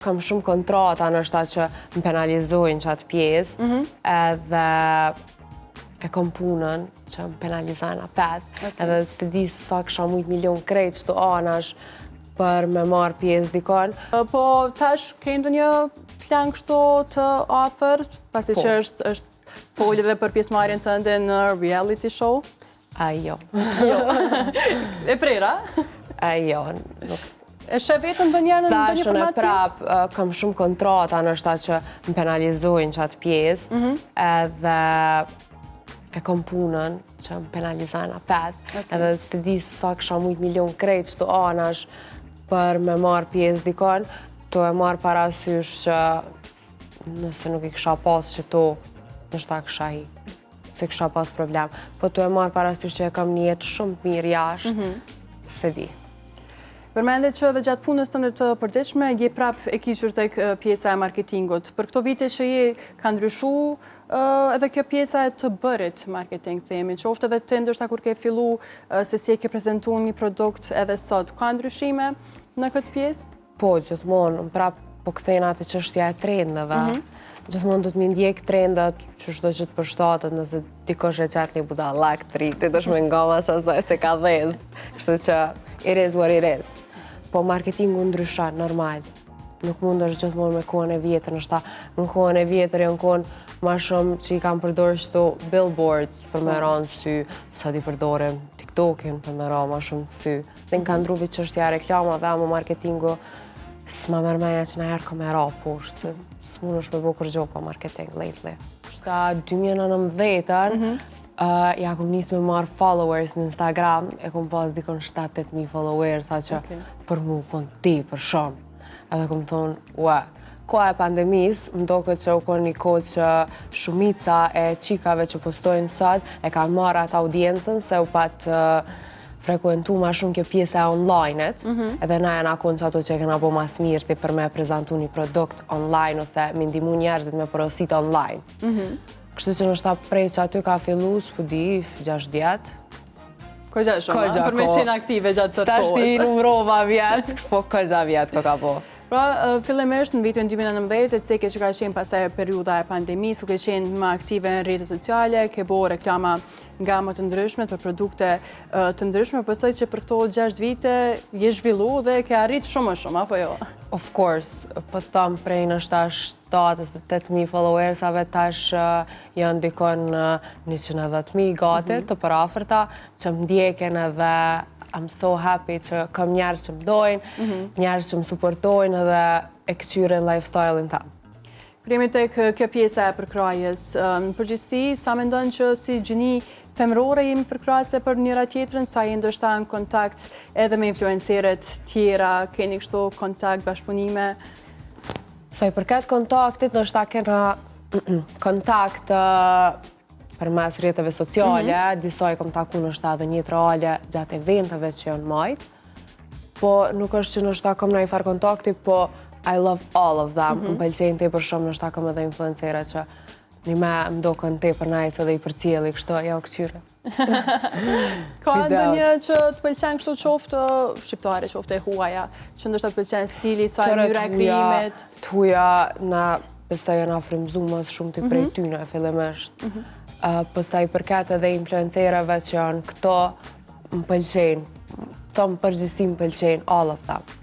Kam shumë kontrata në shta që më penalizojnë qatë pjesë, edhe e kom punën që më penalizojnë apet, edhe së të di sa kësha mujt milion krejt që të anash për me marë pjesë dikon. Po tash ke ndonjë plan kështu të afër, pasi që është folje dhe për pjesëmarrjen tënde në reality show? Ajo. E prera? Ajo, nuk. E shë vetëm ndonjëherë në ndonjë format tjetër? Prap, kam shumë kontrata në shta që më penalizojnë qatë pjesë, edhe e kom punën që më penalizojnë apet, edhe së të di sa kësha mujt milion krejt që të anash për me marë pjesë dikon, të e marë parasysh që nëse nuk i kësha pas që to, në shta kësha hi, se kësha pas problem, po të e marë parasysh që e kam një jetë shumë të mirë jashtë, se di. Përmendet që dhe gjatë punës tënde të përditshme, je prap e kishur tek pjesa e marketingut. Për këto vite që je ka ndryshu edhe kjo pjesa e të bërit marketing themi, qoftë edhe të ndërsa kur ke fillu se si e ke prezentu një produkt edhe sot, ka ndryshime në këtë pjesë? Po, gjithmonë, prap po kthejnë atë çështja e trendeve. Gjithmonë do të më ndjek trendat që çdo që të përshtatet, nëse dikush e qatë një budallak të ri, ti do shme nga mas asaj se ka dhez. Kështu që it is what it is. Po marketingu ndryshan, normal. Nuk mund është gjithmonë me kohën e vjetër, nështa në kohën e vjetër janë kohën ma shumë që i kam përdorë qëto billboards për me ranë sy, sa di përdorëm TikTokin për me ranë ma shumë sy. Dhe në ka ndruvi çështja reklamave, ama marketingu s'ma mërmenja që na herë ka me ra poshtë, s'mun është me bo kërgjo pa marketing lately. Shta 2019-ën, ja kom njës me marë followers në Instagram, e kom pas dikon 7-8.000 followers, sa që për mu kon ti për shumë. Edhe kom thonë, koha e pandemisë, më do këtë që u kon një kohë që shumica e qikave që postojnë sot, e kanë marrë atë audiencën, se u patë frekuentu ma shumë kjo pjese e online-et, edhe na jena konë që ato që e kena bo mas mirë për me prezentu një produkt online, ose me ndimu njerëzit me porosit online. Kështu që nështë ta prej që aty ka fillu, s'pu di, 6 vjetë. Këgja shumë, për me qenë aktive gjatë të kohës. Stashti numrova vjetë, po këgja vjetë ko ka po. Pra, fillimisht në vitin 2019, e ceke që ka qenë pasaj periuda e pandemisë, ke qenë më aktive në rrjetet sociale, ke bo reklama nga më të ndryshme, për produkte të ndryshme, pësoj që për këto 6 vite je zhvillu dhe ke arrit shumë, apo jo? Of course, po të thamë prej në 7-8.000 followersave, tash janë dikon 110.000 gati të përafërta, që më ndjeken edhe I'm so happy që kam njerës që më dojnë, njerës që më supportojnë edhe e këqyren lifestyle-in ta. Kremi tek kjo pjesa e përkrajës, në përgjithësi, sa me ndonë që si gjini femrore jemi përkrajse për njëra tjetërën, sa i ndërshta në kontakt edhe me influenceret tjera, keni kështu kontakt, bashkëpunime? Sa i përket kontaktit, nështë ta kena kontakt për mes rrjeteve sociale, disa i kom taku nështë edhe një reale gjatë eventeve që janë majtë, po nuk është që nështë ta kom në i farë kontakti, po I love all of them, më pëlqejnë te për shumë nështë ta kom edhe influencere që një me më do kënë te për najës edhe i për cjeli, kështu, ja o këqyre. Ka ndonjë që të pëlqen kështu qoftë shqiptare, qoftë e huaja, që ndështë të pëlqen stili, sa e njëra e krijimit? T'huja, na pesta janë afrimzu mas shumë të prej tyne, fillimisht. Pësta i përket edhe influencereve që janë këto më pëlqenë, të më përgjithësi më pëlqenë, all of them.